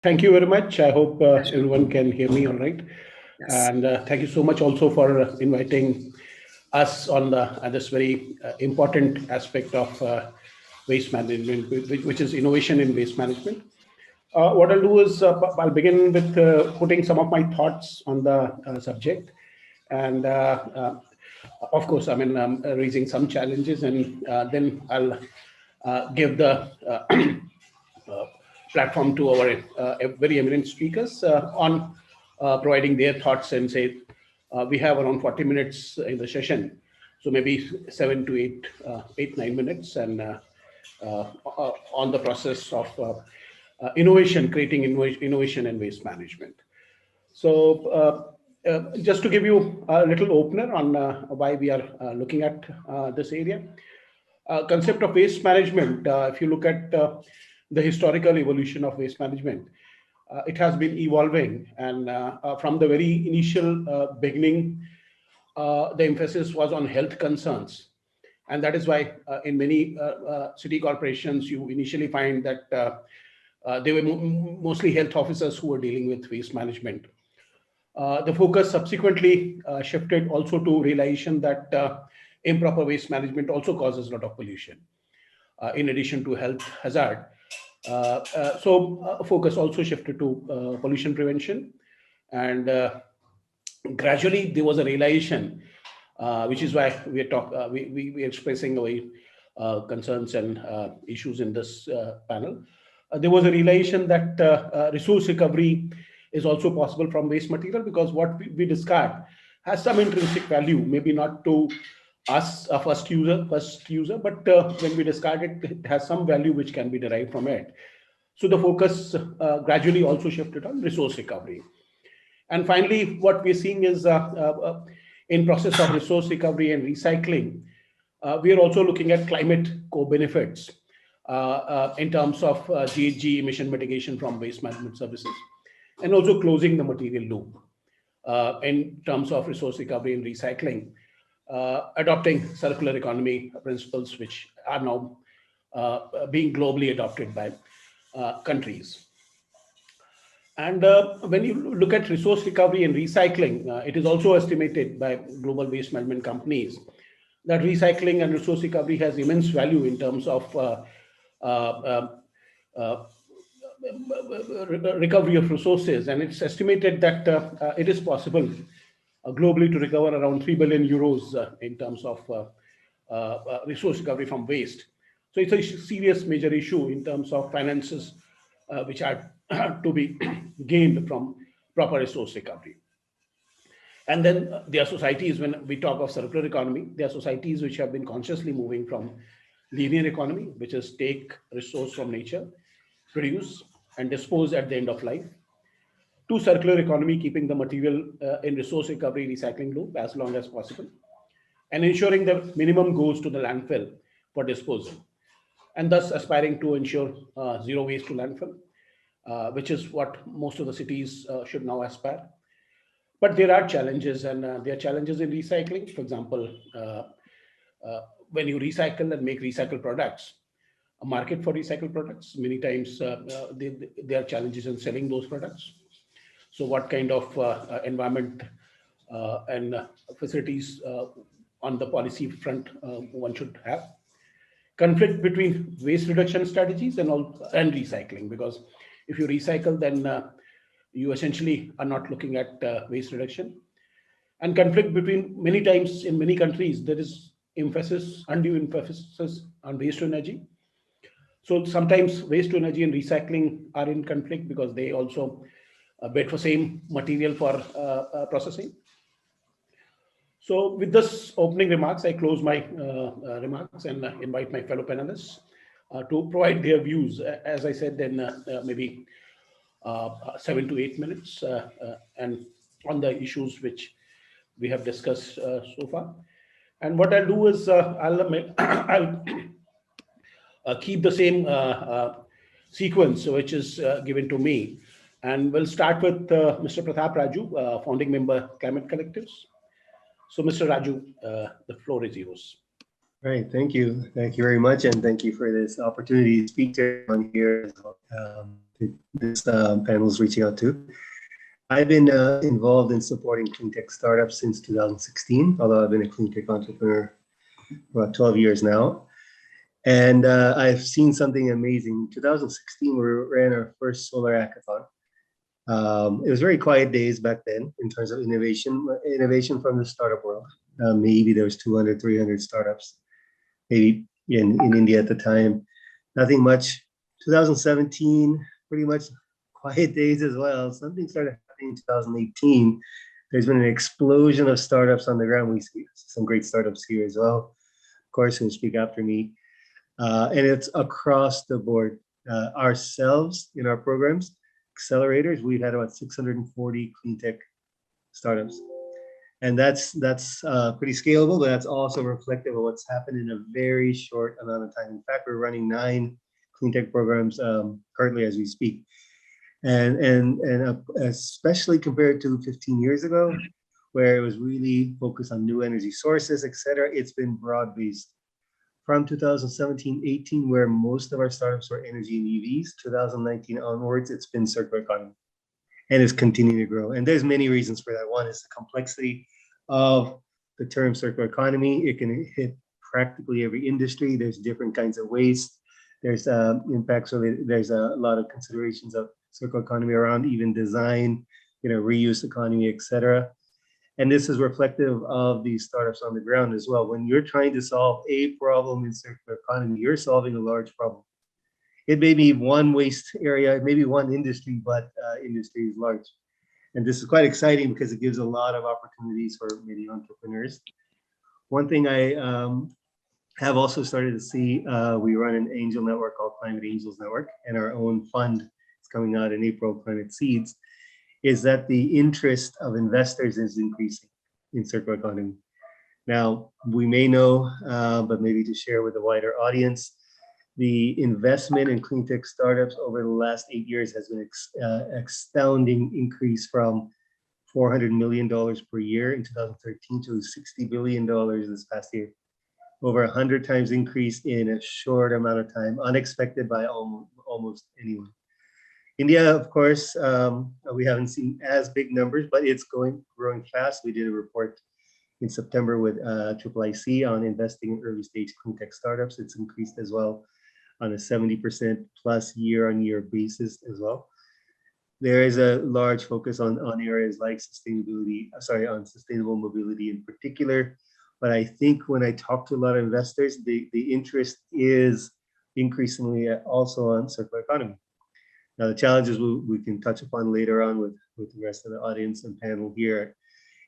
Thank you very much. I hope everyone can hear me all right. Yes. And thank you so much also for inviting us on this very important aspect of waste management, which is innovation in waste management. What I'll do is I'll begin with putting some of my thoughts on the subject. And of course, I mean, raising some challenges, and then I'll give the platform to our very eminent speakers on providing their thoughts and say we have around 40 minutes in the session, so maybe 7 to 8, 9 minutes, and on the process of innovation, creating innovation and waste management. So just to give you a little opener on why we are looking at this area. Concept of waste management, if you look at the historical evolution of waste management, it has been evolving, and from the very initial beginning, the emphasis was on health concerns. And that is why in many city corporations, you initially find that they were mostly health officers who were dealing with waste management. The focus subsequently shifted also to realization that improper waste management also causes a lot of pollution, in addition to health hazard. So focus also shifted to pollution prevention, and gradually there was a realization, which is why we are expressing our concerns and issues in this panel. There was a realization that resource recovery is also possible from waste material, because what we discard has some intrinsic value, maybe not to us, a first user, but when we discard it, it has some value which can be derived from it. So the focus gradually also shifted on resource recovery. And finally, what we're seeing is in process of resource recovery and recycling, we are also looking at climate co-benefits in terms of GHG emission mitigation from waste management services, and also closing the material loop in terms of resource recovery and recycling, adopting circular economy principles, which are now being globally adopted by countries. And when you look at resource recovery and recycling, it is also estimated by global waste management companies that recycling and resource recovery has immense value in terms of recovery of resources. And it's estimated that it is possible globally to recover around 3 billion euros in terms of resource recovery from waste. So it's a serious major issue in terms of finances which are to be gained from proper resource recovery. And then there are societies, when we talk of circular economy, there are societies which have been consciously moving from linear economy, which is take resource from nature, produce and dispose at the end of life, to circular economy, keeping the material in resource recovery recycling loop as long as possible, and ensuring the minimum goes to the landfill for disposal, and thus aspiring to ensure zero waste to landfill, which is what most of the cities should now aspire. But there are challenges, and there are challenges in recycling. For example, when you recycle and make recycled products, a market for recycled products, many times there are challenges in selling those products. So what kind of environment and facilities on the policy front one should have? Conflict between waste reduction strategies and recycling, because if you recycle, then you essentially are not looking at waste reduction. And conflict between, many times in many countries, there is undue emphasis on waste to energy. So sometimes waste to energy and recycling are in conflict because they also bid for same material for processing. So with this opening remarks, I close my remarks and invite my fellow panelists to provide their views. As I said, then maybe 7 to 8 minutes, and on the issues which we have discussed so far. And what I'll do is I'll keep the same sequence which is given to me. And we'll start with Mr. Pratap Raju, founding member, Climate Collectives. So, Mr. Raju, the floor is yours. Right, thank you. Thank you very much. And thank you for this opportunity to speak to everyone here. this panel is reaching out to. I've been involved in supporting clean tech startups since 2016, although I've been a clean tech entrepreneur for about 12 years now. And I've seen something amazing. In 2016, we ran our first solar hackathon. It was very quiet days back then in terms of innovation from the startup world. Maybe there was 200, 300 startups, maybe in India at the time. Nothing much. 2017, pretty much quiet days as well. Something started happening in 2018. There's been an explosion of startups on the ground. We see some great startups here as well. Of course, who'll speak after me. And it's across the board. Ourselves in our programs, accelerators, we've had about 640 clean tech startups. And that's pretty scalable, but that's also reflective of what's happened in a very short amount of time. In fact, we're running 9 clean tech programs currently as we speak. And especially compared to 15 years ago, where it was really focused on new energy sources, et cetera, it's been broad-based. From 2017-18, where most of our startups were energy and EVs, 2019 onwards, it's been circular economy. And it's continuing to grow. And there's many reasons for that. One is the complexity of the term circular economy. It can hit practically every industry. There's different kinds of waste. There's impacts of it. There's a lot of considerations of circular economy around even design, reuse economy, et cetera. And this is reflective of these startups on the ground as well. When you're trying to solve a problem in circular economy, you're solving a large problem. It may be one waste area, it may be one industry, but industry is large. And this is quite exciting because it gives a lot of opportunities for many entrepreneurs. One thing I have also started to see, we run an angel network called Climate Angels Network, and our own fund is coming out in April, Climate Seeds, is that the interest of investors is increasing in circular economy. Now, we may know, but maybe to share with the wider audience, the investment in clean tech startups over the last 8 years has been astounding increase from $400 million per year in 2013 to $60 billion this past year. Over 100 times increase in a short amount of time, unexpected by almost anyone. India, of course, we haven't seen as big numbers, but it's growing fast. We did a report in September with IIIC on investing in early stage clean tech startups. It's increased as well on a 70% plus year-on-year basis as well. There is a large focus on areas like on sustainable mobility in particular. But I think when I talk to a lot of investors, the interest is increasingly also on circular economy. Now, the challenges we can touch upon later on with the rest of the audience and panel here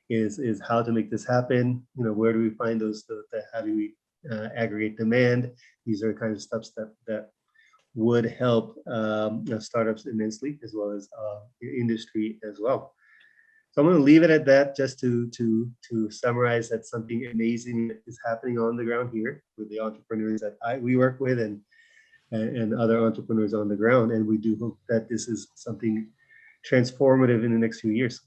is how to make this happen. Where do we find those, how do we aggregate demand? These are kind of steps that would help startups immensely, as well as industry as well. So I'm going to leave it at that, just to summarize that something amazing is happening on the ground here with the entrepreneurs that we work with and other entrepreneurs on the ground. And we do hope that this is something transformative in the next few years.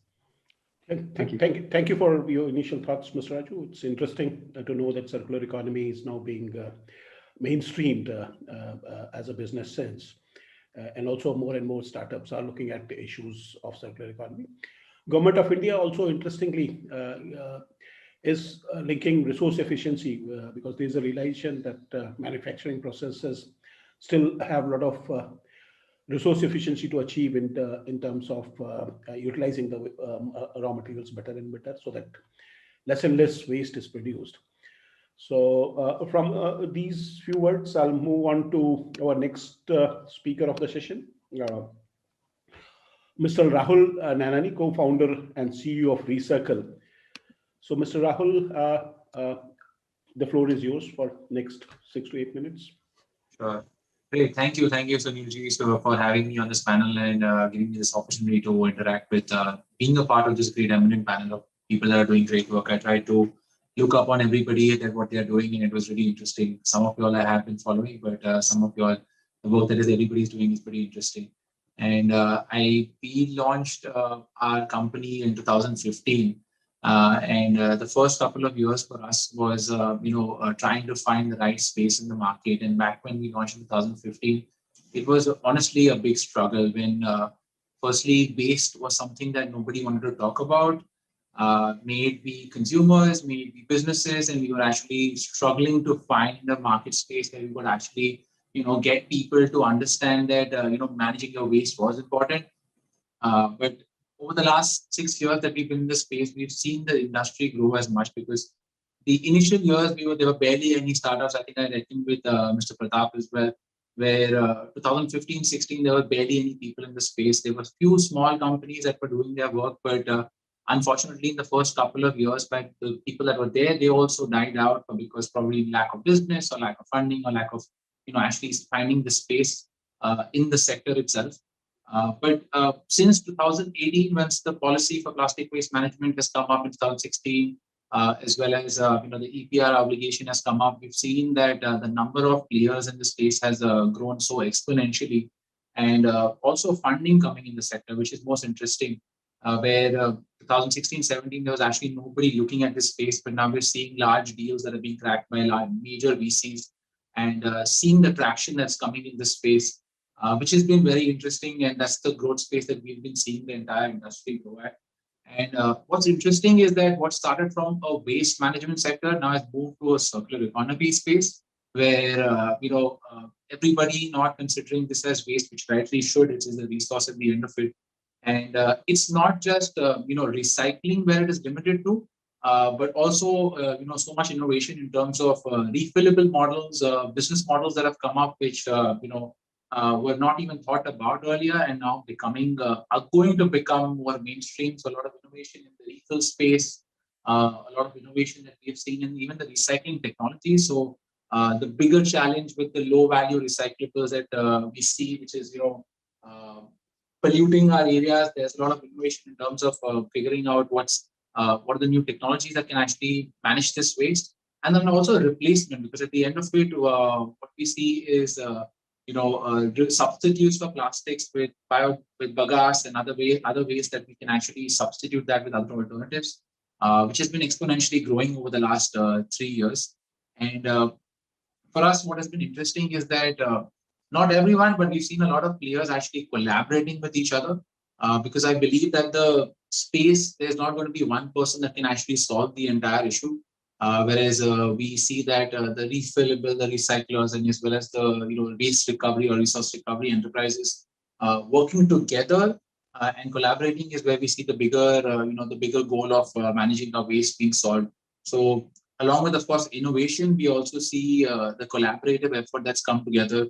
Thank you for your initial thoughts, Mr. Raju. It's interesting to know that circular economy is now being mainstreamed as a business sense. And also more and more startups are looking at the issues of circular economy. Government of India also interestingly is linking resource efficiency because there's a realization that manufacturing processes still have a lot of resource efficiency to achieve in terms of utilizing the raw materials better and better, so that less and less waste is produced. So from these few words, I'll move on to our next speaker of the session, Mr. Rahul Nanani, co-founder and CEO of Recircle. So Mr. Rahul, the floor is yours for next 6 to 8 minutes. Sure. Great. Thank you, Sunilji, for having me on this panel and giving me this opportunity to interact with being a part of this great eminent panel of people that are doing great work. I tried to look up on everybody at what they are doing, and it was really interesting. Some of y'all I have been following, but some of y'all, the work that everybody's doing is pretty interesting. And we launched our company in 2015. And the first couple of years for us was, trying to find the right space in the market. And back when we launched in 2015, it was honestly a big struggle when firstly, waste was something that nobody wanted to talk about. May it be consumers, may it be businesses, and we were actually struggling to find a market space where we could actually, get people to understand that, managing your waste was important. But over the last 6 years that we've been in this space, we've seen the industry grow as much because the initial years there were barely any startups. I think I reckon with Mr. Pratap as well, where 2015-16 there were barely any people in the space. There were few small companies that were doing their work, but unfortunately, in the first couple of years, back, the people that were there, they also died out because probably lack of business or lack of funding or lack of actually finding the space in the sector itself. But since 2018, once the policy for plastic waste management has come up in 2016, as well as the EPR obligation has come up, we've seen that the number of players in the space has grown so exponentially, and also funding coming in the sector, which is most interesting. Where 2016-17 there was actually nobody looking at this space, but now we're seeing large deals that are being cracked by large major VCs, and seeing the traction that's coming in this space. Which has been very interesting, and that's the growth space that we've been seeing the entire industry grow at. And what's interesting is that what started from a waste management sector now has moved to a circular economy space, where everybody not considering this as waste, which rightly should. It is a resource at the end of it, and it's not just recycling where it is limited to. But also, so much innovation in terms of refillable models, business models that have come up, which were not even thought about earlier, and now are going to become more mainstream. So a lot of innovation in the refill space, a lot of innovation that we have seen in even the recycling technology. So the bigger challenge with the low value recyclables that we see, which is polluting our areas, there's a lot of innovation in terms of figuring out what are the new technologies that can actually manage this waste, and then also replacement, because at the end of it, what we see is substitutes for plastics with bagasse and other ways that we can actually substitute that with other alternatives, which has been exponentially growing over the last 3 years. And for us, what has been interesting is that not everyone, but we've seen a lot of players actually collaborating with each other, because I believe that the space, there's not going to be one person that can actually solve the entire issue. Whereas we see that the refillable, the recyclers, and as well as the waste recovery or resource recovery enterprises working together and collaborating is where we see the bigger goal of managing our waste being solved. So along with, of course, innovation, we also see the collaborative effort that's come together,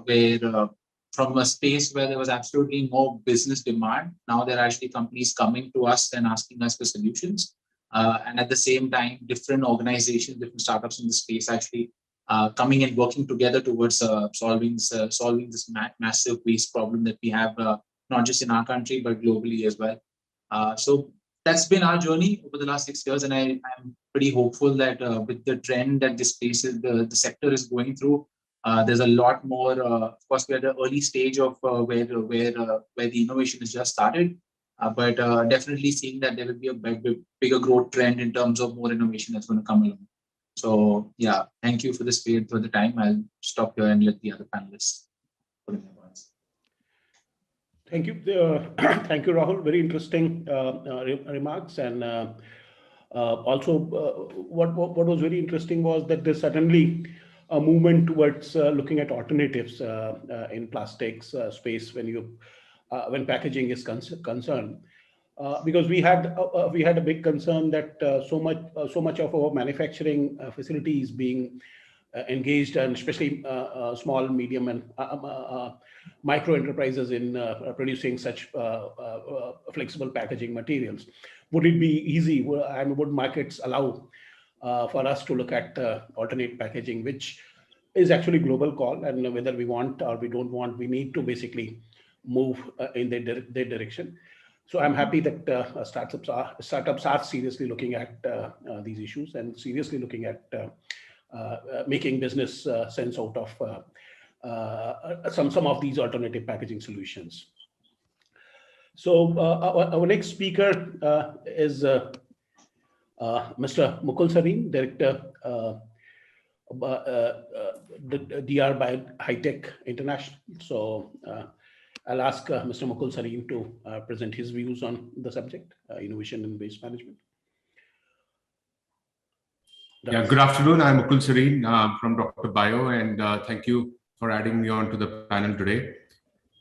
where from a space where there was absolutely no business demand, now there are actually companies coming to us and asking us for solutions. And at the same time, different organizations, different startups in the space actually coming and working together towards solving this massive waste problem that we have, not just in our country, but globally as well. So that's been our journey over the last 6 years. And I'm pretty hopeful that with the trend that this space the sector is going through, there's a lot more. Of course, we're at the early stage of where the innovation has just started. But definitely seeing that there will be a bigger growth trend in terms of more innovation that's going to come along. So yeah, thank you for the space, for the time. I'll stop here and let the other panelists put in their words. Thank you. Thank you, Rahul. Very interesting remarks. And also what was very interesting was that there's suddenly a movement towards looking at alternatives in plastics space when packaging is concerned, because we had a big concern that so much of our manufacturing facilities being engaged, and especially small, medium, and micro enterprises in producing such flexible packaging materials. Would it be easy, and would markets allow for us to look at alternate packaging, which is actually global call, and whether we want or we don't want, we need to basically move in their direction. So I'm happy that startups are seriously looking at these issues and seriously looking at making business sense out of some of these alternative packaging solutions. So our next speaker is Mr. Mukul Sareen, Director the DR by High Tech International. So I'll ask Mr. Mukul Sareen to present his views on the subject, innovation in waste management. Yeah, good afternoon. I'm Mukul Sareen from Dr. Bio, and thank you for adding me on to the panel today.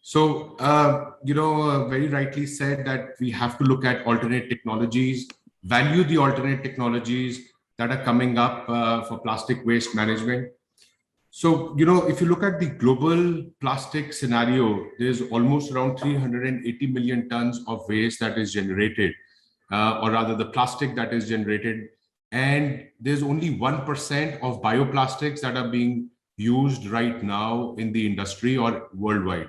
So, very rightly said that we have to look at alternate technologies, value the alternate technologies that are coming up for plastic waste management. So, if you look at the global plastic scenario, there's almost around 380 million tons of waste that is generated, or rather the plastic that is generated. And there's only 1% of bioplastics that are being used right now in the industry or worldwide.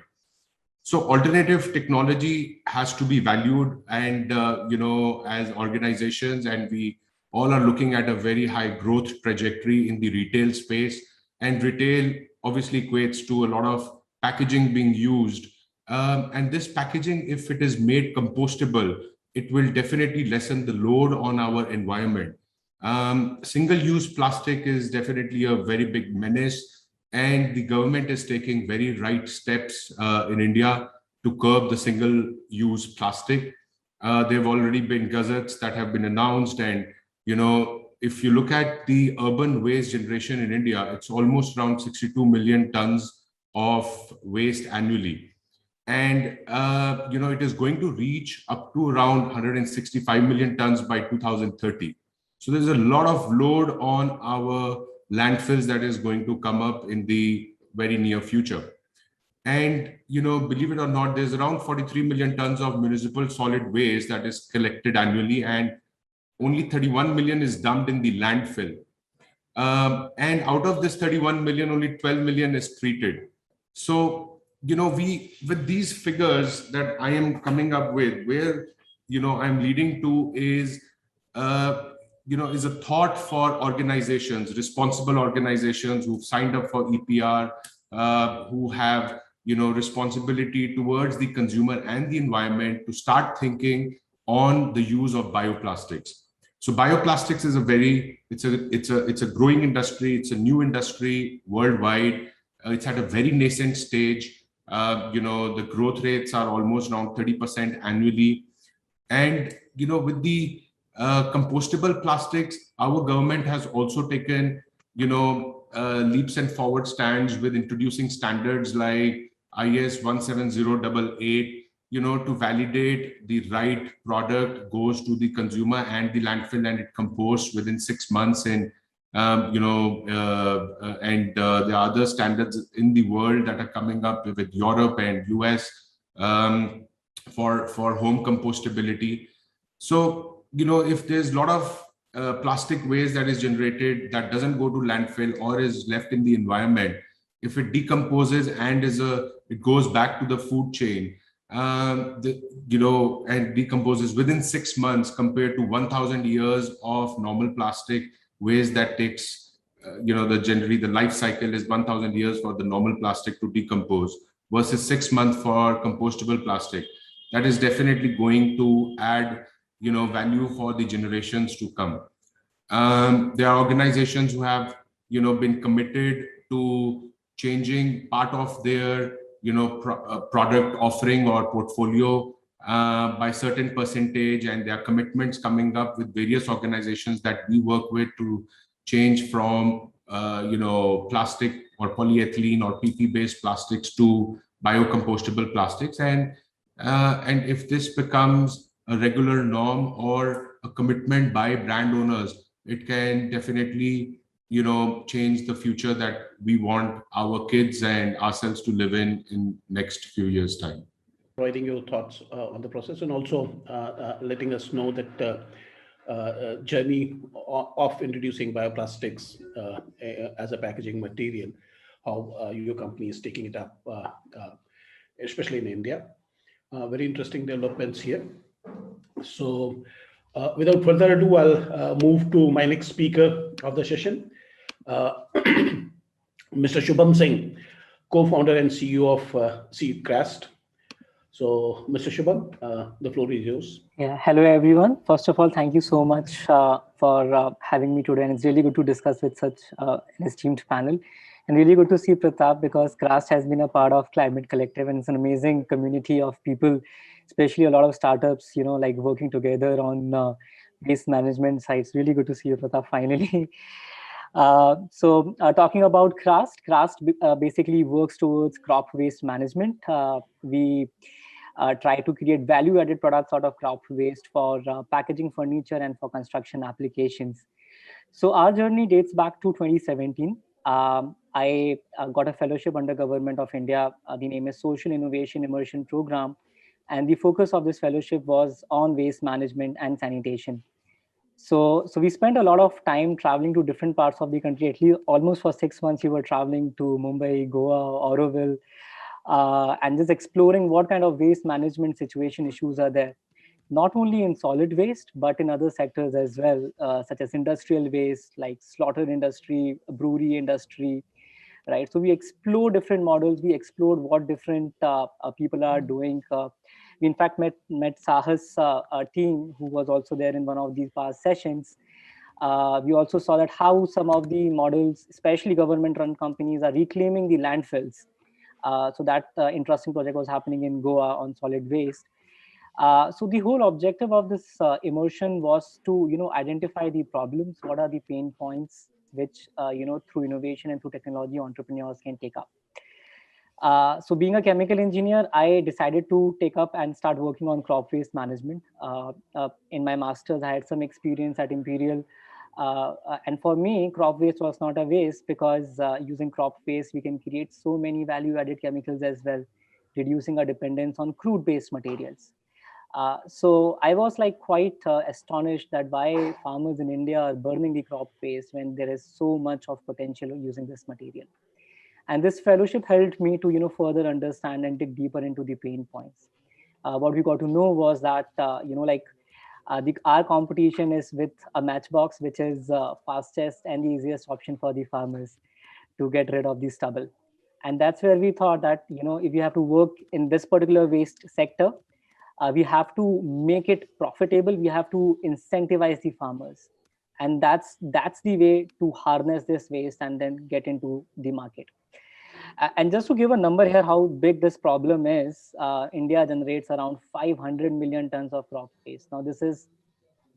So alternative technology has to be valued, and as organizations, and we all are looking at a very high growth trajectory in the retail space, and retail obviously equates to a lot of packaging being used. And this packaging, if it is made compostable, it will definitely lessen the load on our environment. Single-use plastic is definitely a very big menace, and the government is taking very right steps in India to curb the single-use plastic. There have already been gazettes that have been announced, and if you look at the urban waste generation in India, it's almost around 62 million tons of waste annually. And it is going to reach up to around 165 million tons by 2030. So there's a lot of load on our landfills that is going to come up in the very near future. And, believe it or not, there's around 43 million tons of municipal solid waste that is collected annually, and only 31 million is dumped in the landfill. And out of this 31 million, only 12 million is treated. So, with these figures that I am coming up with, where, I'm leading to is, is a thought for organizations, responsible organizations who've signed up for EPR, who have, responsibility towards the consumer and the environment, to start thinking on the use of bioplastics. So bioplastics is it's a growing industry. It's a new industry worldwide. It's at a very nascent stage. The growth rates are almost around 30% annually. And, with the compostable plastics, our government has also taken, leaps and forward stands with introducing standards like IS 17088, to validate the right product goes to the consumer and the landfill, and it composts within 6 months. And, there are other standards in the world that are coming up with Europe and US for home compostability. So, if there's a lot of plastic waste that is generated that doesn't go to landfill or is left in the environment, if it decomposes and it goes back to the food chain, and decomposes within 6 months, compared to 1,000 years of normal plastic waste that takes, generally the life cycle is 1,000 years for the normal plastic to decompose versus 6 months for compostable plastic. That is definitely going to add, value for the generations to come. There are organizations who have, been committed to changing part of their, product offering or portfolio by certain percentage, and there are commitments coming up with various organizations that we work with to change from, plastic or polyethylene or PP based plastics to biocompostable plastics. And if this becomes a regular norm or a commitment by brand owners, it can definitely, change the future that we want our kids and ourselves to live in next few years' time. Providing your thoughts on the process, and also letting us know that journey of introducing bioplastics as a packaging material, how your company is taking it up, especially in India. Very interesting developments here. So without further ado, I'll move to my next speaker of the session, Mr. Shubham Singh, co-founder and CEO of Seedcraft. So, Mr. Shubham, the floor is yours. Yeah, hello everyone. First of all, thank you so much for having me today. And it's really good to discuss with such an esteemed panel. And really good to see Pratap, because CRAST has been a part of Climate Collective, and it's an amazing community of people, especially a lot of startups, like working together on waste management sites. Really good to see you, Pratap, finally. Talking about CRAST basically works towards crop waste management. We try to create value-added products out of crop waste for packaging, furniture, and for construction applications. So our journey dates back to 2017. I got a fellowship under Government of India. The name is Social Innovation Immersion Program. And the focus of this fellowship was on waste management and sanitation. So we spent a lot of time traveling to different parts of the country. At least almost for 6 months, we were traveling to Mumbai, Goa, Auroville, and just exploring what kind of waste management situation issues are there, not only in solid waste, but in other sectors as well, such as industrial waste, like slaughter industry, brewery industry, right? So we explored different models. We explored what different people are doing. We in fact met Sahas team, who was also there in one of these past sessions. We also saw that how some of the models, especially government-run companies, are reclaiming the landfills. So that interesting project was happening in Goa on solid waste. So the whole objective of this immersion was to, identify the problems. What are the pain points which, through innovation and through technology, entrepreneurs can take up. So being a chemical engineer, I decided to take up and start working on crop waste management. In my master's, I had some experience at Imperial. And for me, crop waste was not a waste, because using crop waste, we can create so many value-added chemicals as well, reducing our dependence on crude-based materials. So I was like quite astonished that why farmers in India are burning the crop waste when there is so much of potential using this material. And this fellowship helped me to further understand and dig deeper into the pain points. What we got to know was that our competition is with a matchbox, which is fastest and the easiest option for the farmers to get rid of the stubble. And that's where we thought that if you have to work in this particular waste sector, we have to make it profitable. We have to incentivize the farmers, and that's the way to harness this waste and then get into the market. And just to give a number here, how big this problem is, India generates around 500 million tons of crop waste. Now, this is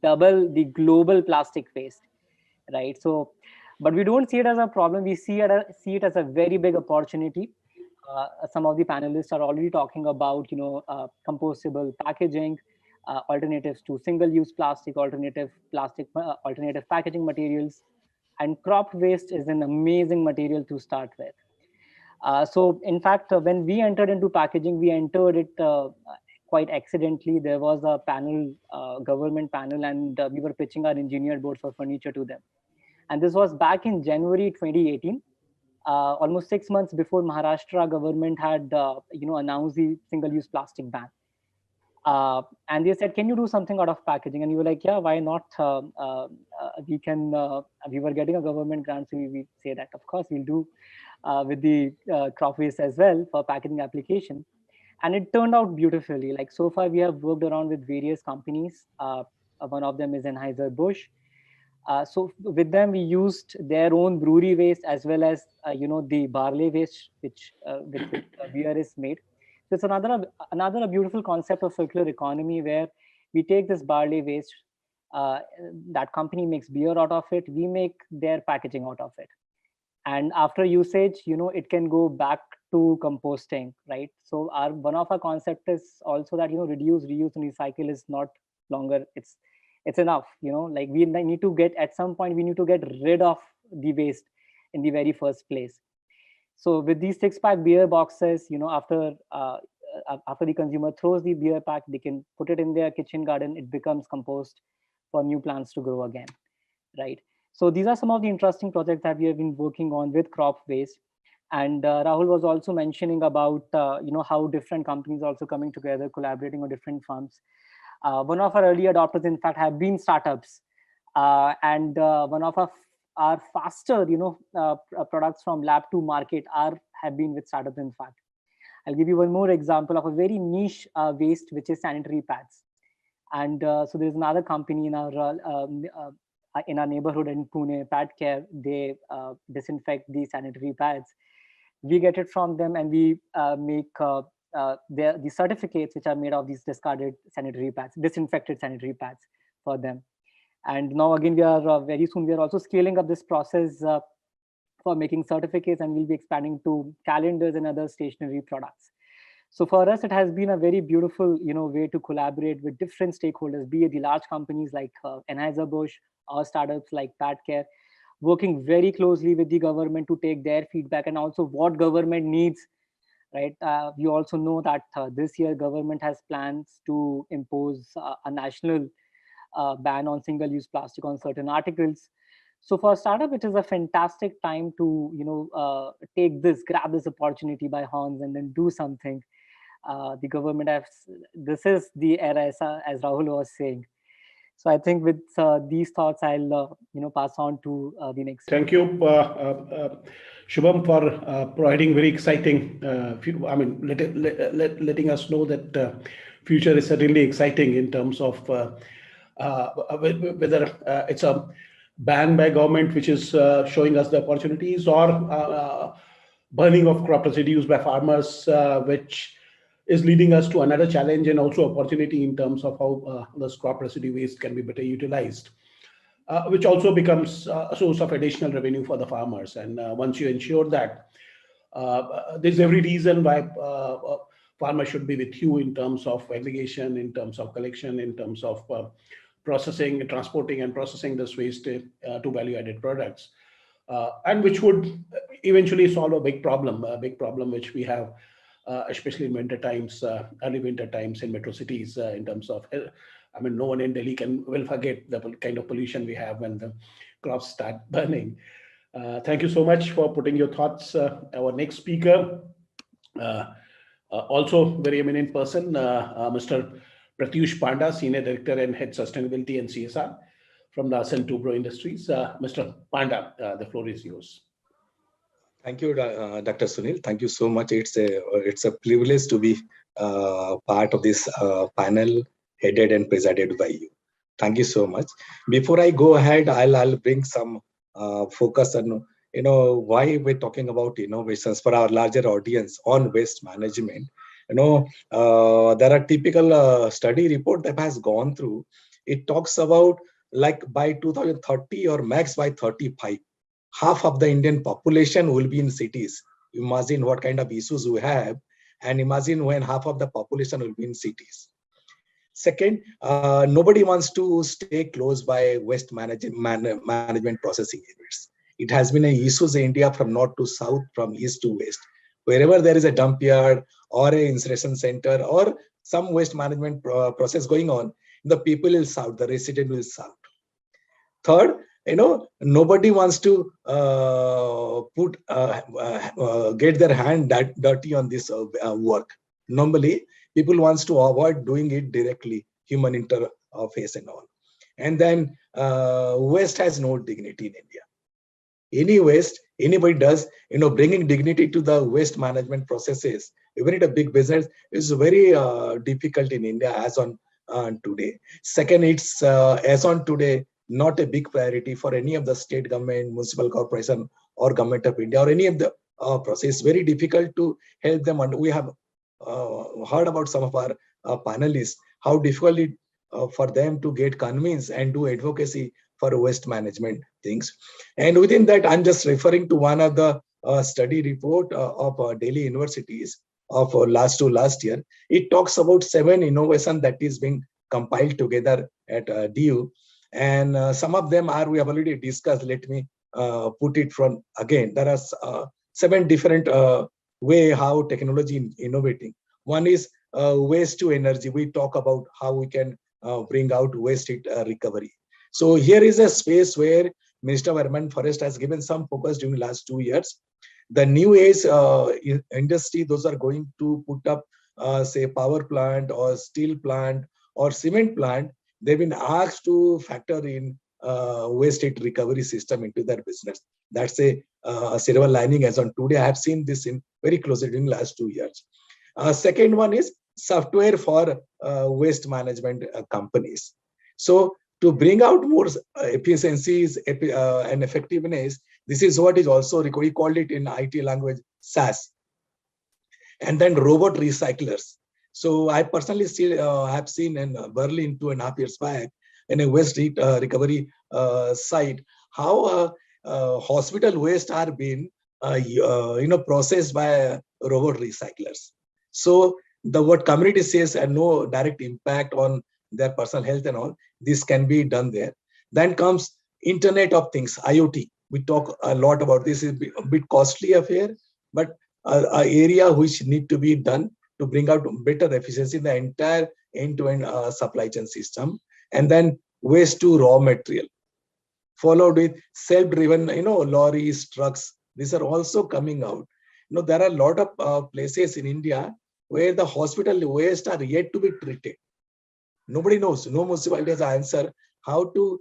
double the global plastic waste, right? So, but we don't see it as a problem. We see it as a very big opportunity. Some of the panelists are already talking about, compostable packaging, alternatives to single-use plastic, alternative packaging materials, and crop waste is an amazing material to start with. So in fact, when we entered into packaging, we entered it quite accidentally. There was a panel, government panel, and we were pitching our engineered boards for furniture to them. And this was back in January 2018, almost 6 months before Maharashtra government had announced the single-use plastic ban. And they said, can you do something out of packaging? And you were like, yeah, why not? We were getting a government grant, so we say that, of course, we'll do with the crop waste as well for packaging application. And it turned out beautifully. Like so far, we have worked around with various companies. One of them is Anheuser-Busch. So with them, we used their own brewery waste as well as, the barley waste, which beer is made. So it's another beautiful concept of circular economy, where we take this barley waste, that company makes beer out of it, we make their packaging out of it. And after usage, it can go back to composting, right? So one of our concept is also that, reduce, reuse, and recycle is not longer, it's enough, like we need to get, at some point, we need to get rid of the waste in the very first place. So with these 6-pack beer boxes, after the consumer throws the beer pack, they can put it in their kitchen garden, it becomes compost for new plants to grow again, right? So these are some of the interesting projects that we have been working on with crop waste. And Rahul was also mentioning about, how different companies also coming together, collaborating on different farms. One of our early adopters, in fact, have been startups. And one of our faster, products from lab to market have been with startups, in fact. I'll give you one more example of a very niche waste, which is sanitary pads. And so there's another company in our in our neighborhood in Pune, PadCare, they disinfect the sanitary pads. We get it from them, and we make the certificates which are made of these discarded sanitary pads, disinfected sanitary pads for them. And now again, we are very soon, we are also scaling up this process for making certificates, and we'll be expanding to calendars and other stationery products. So for us, it has been a very beautiful, way to collaborate with different stakeholders, be it the large companies like Anheuser-Busch, or startups like PadCare, working very closely with the government to take their feedback and also what government needs, right? We also know that this year government has plans to impose a national ban on single-use plastic on certain articles. So for a startup, it is a fantastic time to grab this opportunity by horns and then do something. The government has, this is the era, as Rahul was saying. So I think with these thoughts, I'll pass on to the next. Thank you, Shubham, for providing very exciting. Letting us know that future is certainly exciting in terms of whether it's a ban by government which is showing us the opportunities, or burning of crop residues by farmers, which is leading us to another challenge and also opportunity in terms of how this crop residue waste can be better utilized, which also becomes a source of additional revenue for the farmers. And once you ensure that, there's every reason why farmers should be with you in terms of aggregation, in terms of collection, in terms of processing, transporting and processing this waste to value-added products, and which would eventually solve a big problem which we have, especially in winter times, early winter times in metro cities, in terms of, no one in Delhi will forget the kind of pollution we have when the crops start burning. Thank you so much for putting your thoughts. Our next speaker, also very eminent person, Mr. Pratyush Panda, Senior Director and Head Sustainability and CSR from Larsen Toubro Industries. Mr. Panda, the floor is yours. Thank you, Dr. Sunil. Thank you so much. It's a privilege to be part of this panel headed and presided by you. Thank you so much. Before I go ahead, I'll bring some focus on why we're talking about innovations for our larger audience on waste management. There are typical study report that has gone through. It talks about like by 2030 or max by 35. Half of the Indian population will be in cities. Imagine what kind of issues we have, and imagine when half of the population will be in cities. Second, nobody wants to stay close by waste management processing units. It has been an issue in India from north to south, from east to west. Wherever there is a dump yard or an incineration center or some waste management process going on, the people will shout, the resident will shout. Third, nobody wants to get their hand that dirty on this work. Normally, people wants to avoid doing it directly, human interface and all. And then waste has no dignity in India. Any waste, anybody does, bringing dignity to the waste management processes, even in a big business, is very difficult in India as on today. Second, it's as on today, not a big priority for any of the state government, municipal corporation, or government of India, or any of the process. Very difficult to help them. And we have heard about some of our panelists, how difficult it for them to get convinced and do advocacy for waste management things. And within that, I'm just referring to one of the study report of Delhi universities of last year. It talks about 7 innovation that is being compiled together at DU. And some of them we have already discussed. Let me put it from again. There are 7 different way how technology innovating. One is waste to energy. We talk about how we can bring out waste heat recovery. So here is a space where Minister of Environment Forest has given some focus during the last 2 years. The new age industry, those are going to put up, say, power plant or steel plant or cement plant. They've been asked to factor in waste heat recovery system into their business. That's a silver lining as on today. I have seen this in very closely during the last 2 years. Second one is software for waste management companies. So to bring out more efficiencies and effectiveness. This is what is also required. We called it in IT language SaaS. And then robot recyclers. So I personally have seen in Berlin 2.5 years back in a waste recovery site how hospital waste are being processed by robot recyclers. So what community says and no direct impact on their personal health and all, this can be done there. Then comes Internet of Things, IoT. We talk a lot about this. Is a bit costly affair, but an area which need to be done to bring out better efficiency in the entire end-to-end supply chain system. And then waste to raw material, followed with self-driven, lorries, trucks. These are also coming out. There are a lot of places in India where the hospital waste are yet to be treated. Nobody knows. No municipality has an answer how to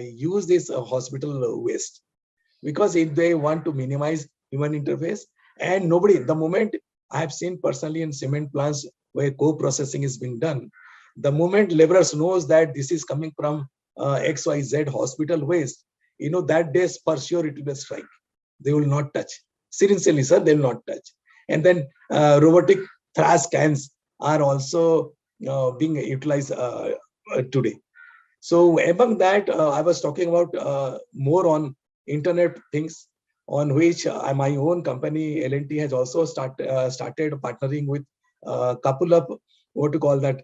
use this hospital waste, because if they want to minimize human interface, and nobody, the moment I have seen personally in cement plants where co-processing is being done, the moment laborers knows that this is coming from XYZ hospital waste, that day for sure it will be a strike. They will not touch. Seriously, sir, they will not touch. And then robotic trash cans are also being utilized today. So among that, I was talking about more on Internet things, on which my own company L&T has also started partnering with a couple of what to call that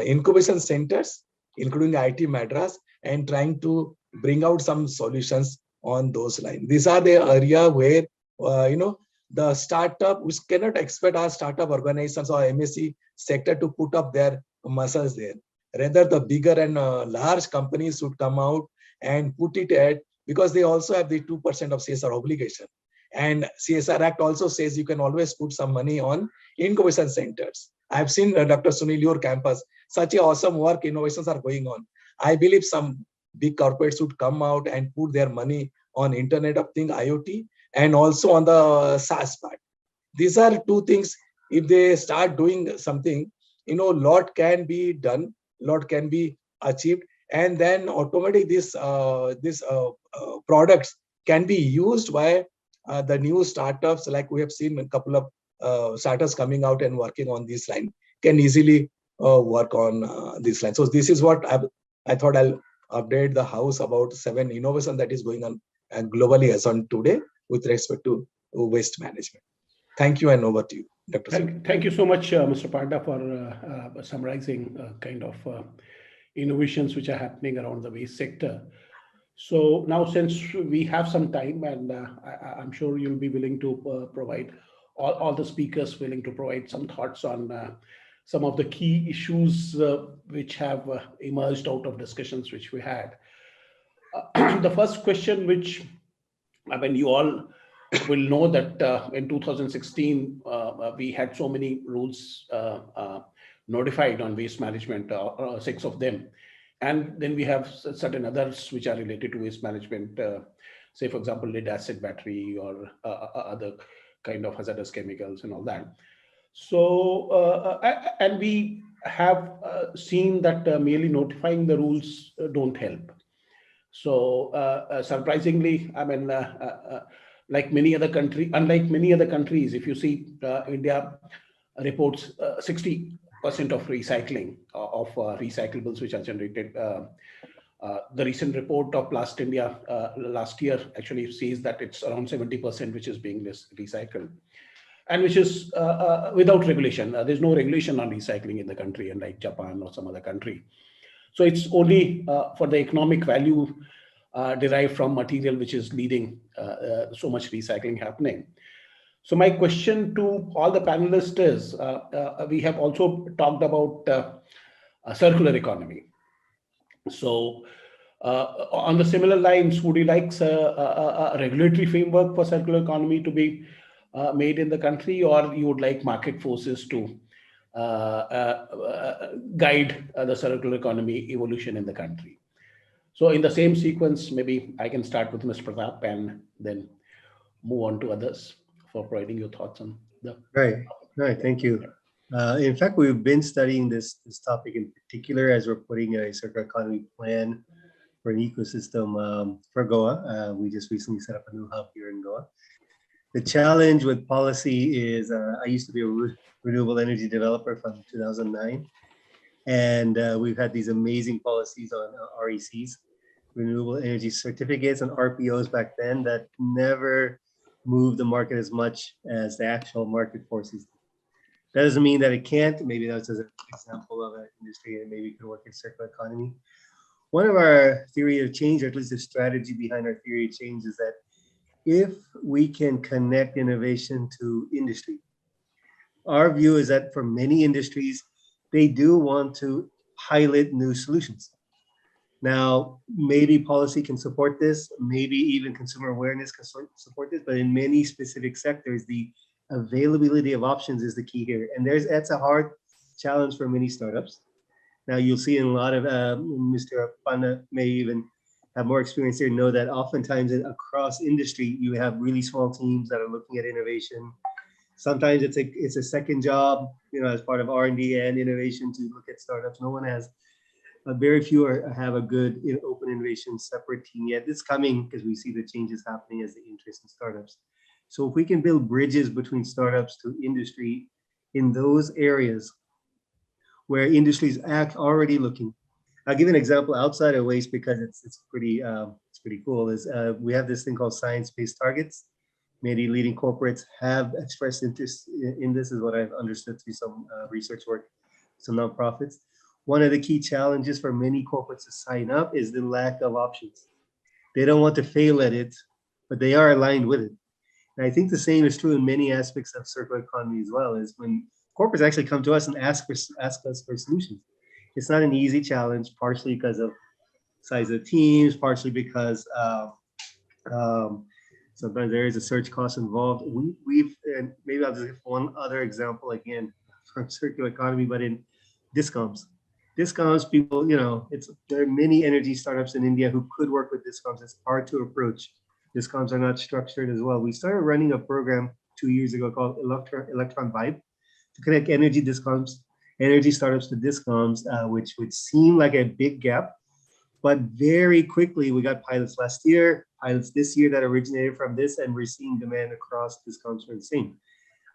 incubation centers, including IT Madras, and trying to bring out some solutions on those lines. These are the area where the startup, which cannot expect our startup organizations or MSC sector to put up their muscles there. Rather, the bigger and large companies should come out and put it at, because they also have the 2% of CSR obligation. And CSR Act also says you can always put some money on incubation centers. I've seen Dr. Sunil, your campus, such a awesome work, innovations are going on. I believe some big corporates should come out and put their money on Internet of Things, IoT, and also on the SaaS part. These are two things. If they start doing something, lot can be done, lot can be achieved, and then automatically these products can be used by the new startups. Like we have seen a couple of startups coming out and working on this line, can easily work on this line. So this is what I thought I'll update the house about 7 innovation that is going on globally as on today with respect to waste management. Thank you, and over to you, Dr. Thank you so much, Mr. Panda, for summarizing kind of innovations which are happening around the waste sector. So now, since we have some time, and I'm sure you'll be willing to provide, all the speakers willing to provide some thoughts on some of the key issues which have emerged out of discussions which we had. The first question, which you all will know that in 2016, we had so many rules notified on waste management, 6 of them. And then we have certain others which are related to waste management, say, for example, lead acid battery or other kind of hazardous chemicals and all that. So, and we have seen that merely notifying the rules don't help. So surprisingly, like many other countries, unlike many other countries, if you see India reports 60% of recycling of recyclables which are generated. The recent report of Plast India last year actually says that it's around 70% which is being recycled, and which is without regulation. There's no regulation on recycling in the country, unlike Japan or some other country. So it's only for the economic value derived from material which is leading so much recycling happening. So my question to all the panelists is, we have also talked about a circular economy. So on the similar lines, would you like a regulatory framework for circular economy to be made in the country, or you would like market forces to guide the circular economy evolution in the country? So in the same sequence, maybe I can start with Mr. Pratap and then move on to others for providing your thoughts on the. Right. Thank you. In fact, we've been studying this topic in particular as we're putting a circular economy plan for an ecosystem for Goa. We just recently set up a new hub here in Goa. The challenge with policy is I used to be a renewable energy developer from 2009. And we've had these amazing policies on RECs, renewable energy certificates, and RPOs back then that never moved the market as much as the actual market forces. That doesn't mean that it can't. Maybe that's an example of an industry and maybe it could work in circular economy. One of our theory of change, or at least the strategy behind our theory of change, is that if we can connect innovation to industry, our view is that for many industries, they do want to pilot new solutions. Now, maybe policy can support this, maybe even consumer awareness can support this, but in many specific sectors, the availability of options is the key here. And that's a hard challenge for many startups. Now, you'll see in a lot of, Mr. Panna may even have more experience here, know that oftentimes across industry, you have really small teams that are looking at innovation. Sometimes it's a second job, as part of R&D and innovation to look at startups. No one has, very few have a good open innovation separate team yet. It's coming because we see the changes happening as the interest in startups. So if we can build bridges between startups to industry in those areas where industries act already looking. I'll give an example outside of waste because it's pretty cool. Is we have this thing called science-based targets. Many leading corporates have expressed interest in this, is what I've understood through some research work, some nonprofits. One of the key challenges for many corporates to sign up is the lack of options. They don't want to fail at it, but they are aligned with it. And I think the same is true in many aspects of circular economy as well, is when corporates actually come to us and ask us for solutions. It's not an easy challenge, partially because of size of teams, partially because sometimes there is a search cost involved. And maybe I'll just give one other example again from circular economy, but in discoms. Discoms, people, there are many energy startups in India who could work with discoms. It's hard to approach. Discoms are not structured as well. We started running a program 2 years ago called Electron Vibe to connect energy startups to discoms, which would seem like a big gap. But very quickly, we got pilots last year, pilots this year that originated from this, and we're seeing demand across discounts for the same.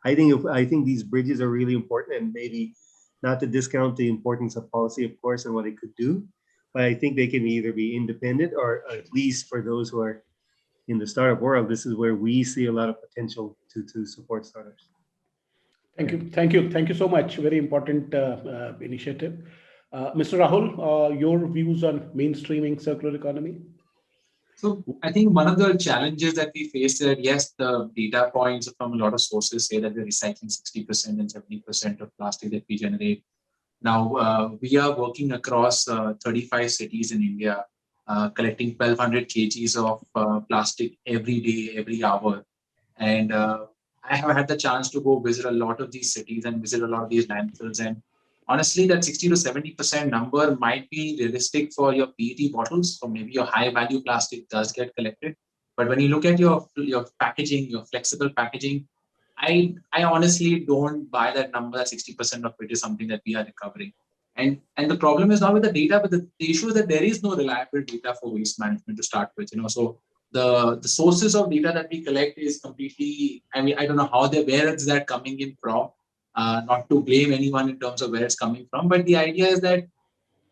I think these bridges are really important, and maybe not to discount the importance of policy, of course, and what it could do, but I think they can either be independent or at least for those who are in the startup world, this is where we see a lot of potential to support startups. Thank you so much. Very important initiative. Mr. Rahul, your views on mainstreaming circular economy? So I think one of the challenges that we face is that, yes, the data points from a lot of sources say that we're recycling 60% and 70% of plastic that we generate. Now, we are working across 35 cities in India, collecting 1,200 kgs of plastic every day, every hour. And I have had the chance to go visit a lot of these cities and visit a lot of these landfills. And honestly, that 60 to 70% number might be realistic for your PET bottles, or maybe your high value plastic does get collected. But when you look at your packaging, your flexible packaging, I honestly don't buy that number, that 60% of it is something that we are recovering. And the problem is not with the data, but the issue is that there is no reliable data for waste management to start with. So the sources of data that we collect is completely, I don't know where is that coming in from. Not to blame anyone in terms of where it's coming from, but the idea is that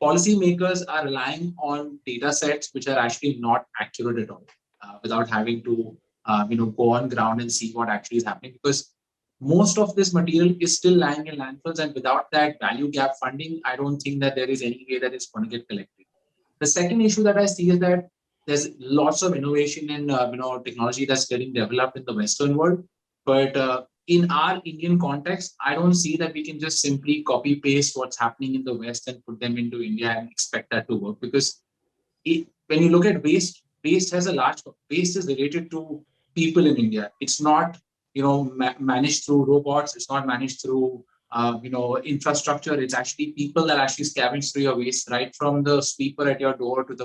policymakers are relying on data sets which are actually not accurate at all, without having to go on ground and see what actually is happening, because most of this material is still lying in landfills, and without that value gap funding, I don't think that there is any way that it's going to get collected. The second issue that I see is that there's lots of innovation and technology that's getting developed in the Western world, but in our Indian context, I don't see that we can just simply copy paste what's happening in the West and put them into India and expect that to work. Because when you look at waste has waste is related to people in India. It's not managed through robots. It's not managed through infrastructure. It's actually people that actually scavenge through your waste, right from the sweeper at your door to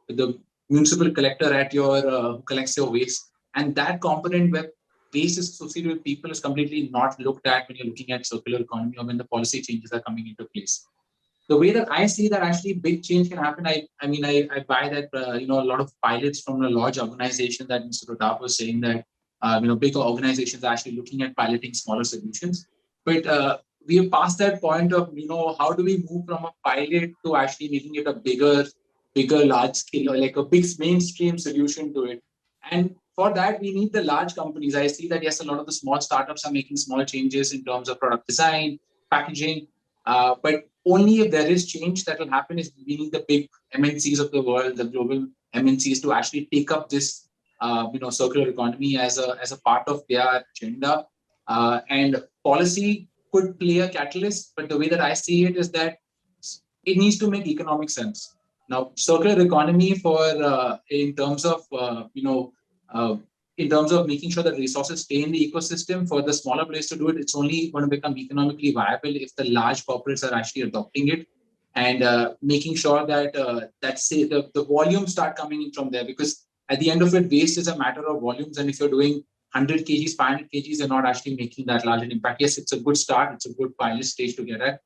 the municipal collector at your who collects your waste. And that component where waste is associated with people is completely not looked at when you're looking at circular economy or when the policy changes are coming into place. The way that I see that actually big change can happen, I buy that, a lot of pilots from a large organization that Mr. Pratap was saying that, big organizations are actually looking at piloting smaller solutions. But we have passed that point of, how do we move from a pilot to actually making it a bigger, large scale, or like a big mainstream solution to it. And for that, we need the large companies. I see that, yes, a lot of the small startups are making small changes in terms of product design, packaging, but only if there is change that will happen is we need the big MNCs of the world, the global MNCs to actually take up this, circular economy as a part of their agenda. And policy could play a catalyst, but the way that I see it is that it needs to make economic sense. Now, circular economy in terms of making sure that resources stay in the ecosystem, for the smaller players to do it, it's only going to become economically viable if the large corporates are actually adopting it and making sure that the volumes start coming in from there. Because at the end of it, waste is a matter of volumes, and if you're doing 100 kgs, 500 kgs, you're not actually making that large an impact. Yes, it's a good start, it's a good pilot stage to get at,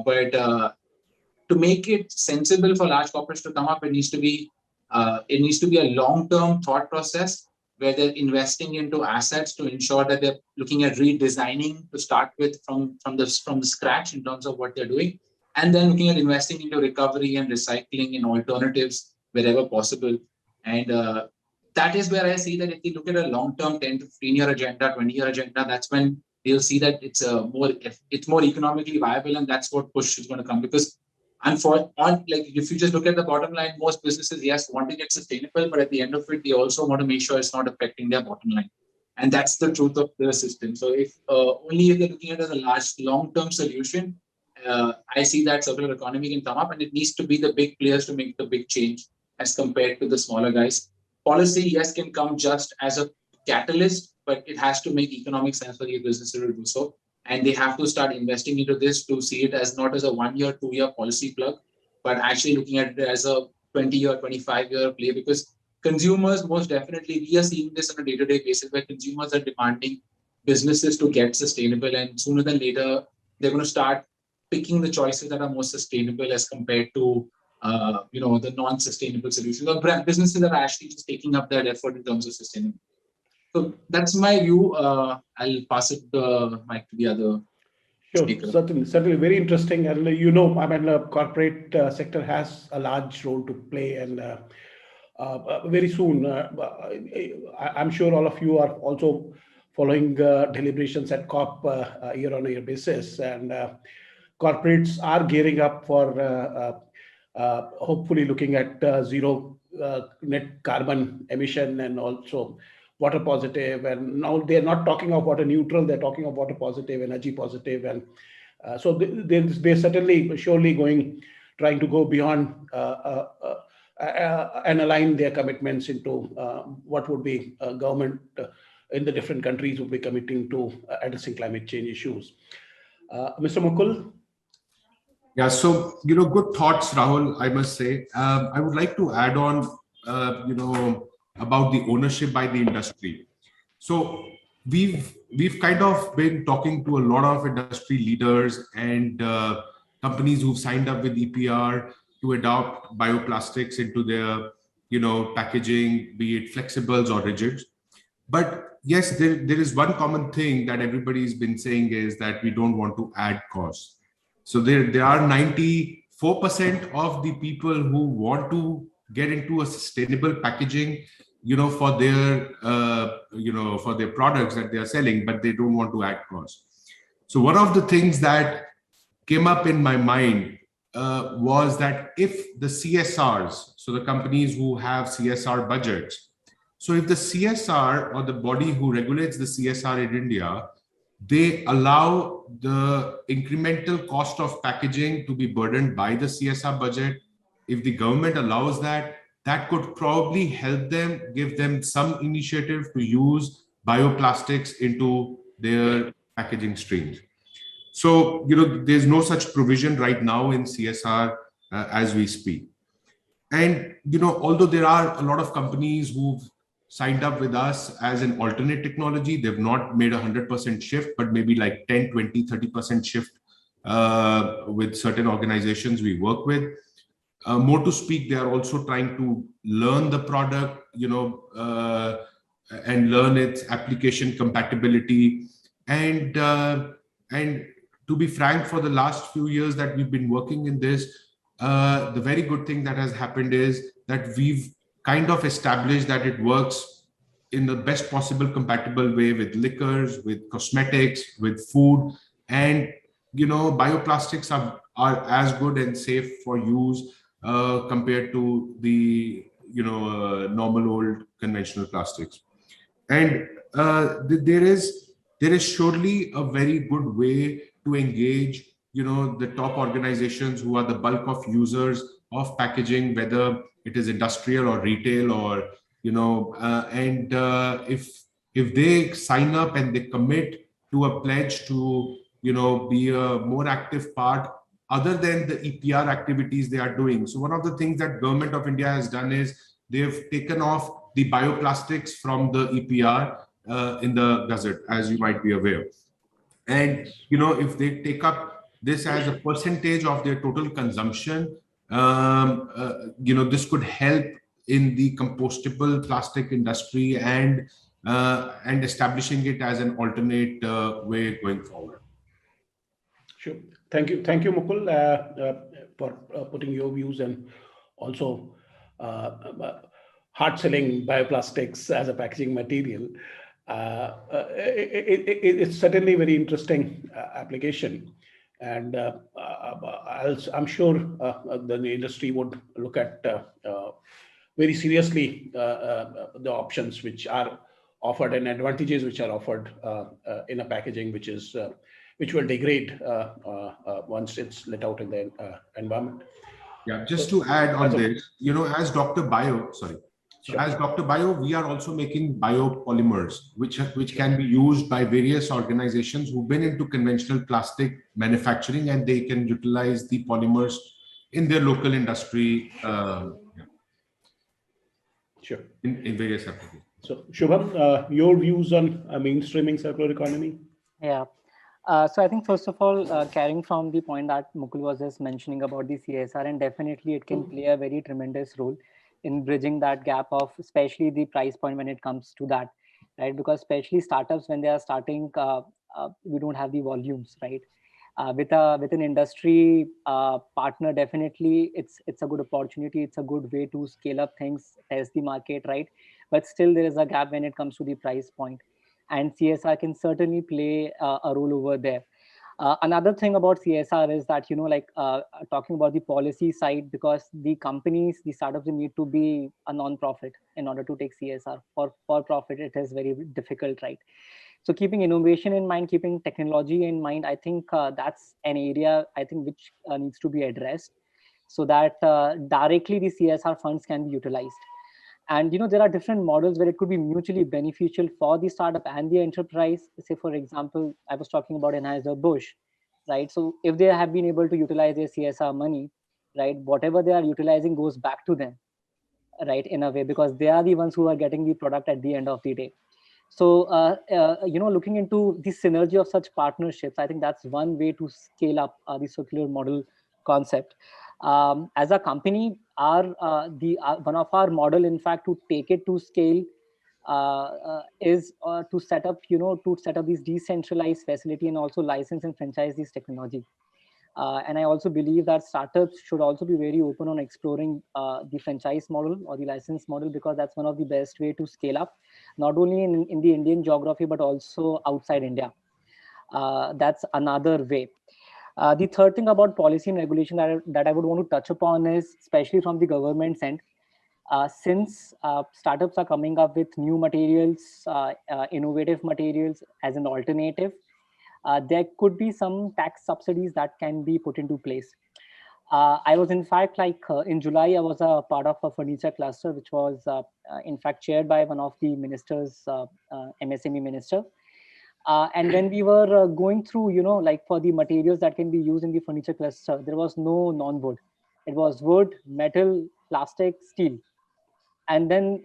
but to make it sensible for large corporates to come up, it needs to be a long-term thought process where they're investing into assets to ensure that they're looking at redesigning to start with from the scratch in terms of what they're doing, and then looking at investing into recovery and recycling and alternatives wherever possible. And that is where I see that if you look at a long-term 10 to 15-year agenda, 20-year agenda, that's when you'll see that it's more economically viable, and that's what push is going to come. Because if you just look at the bottom line, most businesses, yes, want to get sustainable, but at the end of it, they also want to make sure it's not affecting their bottom line. And that's the truth of the system. So only if they're looking at it as a large long-term solution, I see that circular economy can come up, and it needs to be the big players to make the big change as compared to the smaller guys. Policy, yes, can come just as a catalyst, but it has to make economic sense for the businesses to do so. And they have to start investing into this to see it as not as a 1-year, 2-year policy plug, but actually looking at it as a 20-year, 25-year play. Because consumers, most definitely, we are seeing this on a day-to-day basis where consumers are demanding businesses to get sustainable, and sooner than later, they're going to start picking the choices that are more sustainable as compared to the non-sustainable solutions, or businesses that are actually just taking up that effort in terms of sustainability. So that's my view. I'll pass it the mic to the other speaker. Sure, certainly very interesting. And the corporate sector has a large role to play, and very soon, I'm sure all of you are also following deliberations at COP year-on-year basis, and corporates are gearing up for hopefully looking at zero net carbon emission, and also water positive. And now they're not talking of water neutral, they're talking of water positive, energy positive. And so they're certainly surely trying to go beyond and align their commitments into what would be government in the different countries would be committing to addressing climate change issues. Mr. Mukul? Yeah, so, good thoughts, Rahul, I must say. I would like to add on, about the ownership by the industry. So we've kind of been talking to a lot of industry leaders and companies who've signed up with EPR to adopt bioplastics into their, packaging, be it flexibles or rigids. But yes, there is one common thing that everybody's been saying is that we don't want to add costs. So there are 94% of the people who want to get into a sustainable packaging, for their, for their products that they are selling, but they don't want to add costs. So one of the things that came up in my mind was that if the CSRs, so the companies who have CSR budgets, so if the CSR or the body who regulates the CSR in India, they allow the incremental cost of packaging to be burdened by the CSR budget, if the government allows that, that could probably help them, give them some initiative to use bioplastics into their packaging streams. So, there's no such provision right now in CSR as we speak. And, although there are a lot of companies who've signed up with us as an alternate technology. They've not made 100% shift, but maybe like 10, 20, 30% shift with certain organizations we work with. More to speak, they are also trying to learn the product, and learn its application compatibility. And to be frank, for the last few years that we've been working in this, the very good thing that has happened is that we've kind of established that it works in the best possible compatible way with liquors, with cosmetics, with food. And bioplastics are as good and safe for use compared to the normal old conventional plastics. And there is surely a very good way to engage the top organizations who are the bulk of users of packaging, whether it is industrial or retail, or if they sign up and they commit to a pledge to be a more active part other than the EPR activities they are doing. So one of the things that Government of India has done is they've taken off the bioplastics from the EPR in the Gazette, as you might be aware. And if they take up this as a percentage of their total consumption, this could help in the compostable plastic industry and establishing it as an alternate way going forward. Sure. Thank you, Mukul, for putting your views and also hard selling bioplastics as a packaging material. It's certainly a very interesting application, and I'm sure the industry would look at very seriously the options which are offered and advantages which are offered in a packaging which will degrade once it's let out in the environment. Yeah, just to add on this, as Dr. Bio, as Dr. Bio, we are also making biopolymers, which can be used by various organizations who've been into conventional plastic manufacturing, and they can utilize the polymers in their local industry. Sure. In various applications. So, Shubham, your views on mainstreaming circular economy? Yeah. So I think, first of all, carrying from the point that Mukul was just mentioning about the CSR, and definitely it can play a very tremendous role in bridging that gap of especially the price point when it comes to that, right? Because especially startups, when they are starting, we don't have the volumes, right? With an industry partner, definitely it's a good opportunity. It's a good way to scale up things, test the market, right? But still there is a gap when it comes to the price point. And CSR can certainly play a role over there. Another thing about CSR is that, talking about the policy side, because the companies, the startups, they need to be a non-profit in order to take CSR. For profit, it is very difficult, right? So keeping innovation in mind, keeping technology in mind, I think that's an area which needs to be addressed, so that directly the CSR funds can be utilized. And there are different models where it could be mutually beneficial for the startup and the enterprise. Say, for example, I was talking about Anheuser-Busch, right? So if they have been able to utilize their CSR money, right, whatever they are utilizing goes back to them, right, in a way, because they are the ones who are getting the product at the end of the day. So, looking into the synergy of such partnerships, I think that's one way to scale up the circular model concept. As a company, one of our model, in fact, to take it to scale is to set up these decentralized facility and also license and franchise this technology. And I also believe that startups should also be very open on exploring the franchise model or the license model, because that's one of the best way to scale up, not only in the Indian geography, but also outside India. That's another way. The third thing about policy and regulation that I would want to touch upon is, especially from the government's end, since startups are coming up with new materials, innovative materials as an alternative, there could be some tax subsidies that can be put into place. I was, in fact, in July, I was a part of a furniture cluster, which was in fact chaired by one of the ministers, MSME minister. And when we were going through, for the materials that can be used in the furniture cluster, there was no non-wood. It was wood, metal, plastic, steel. And then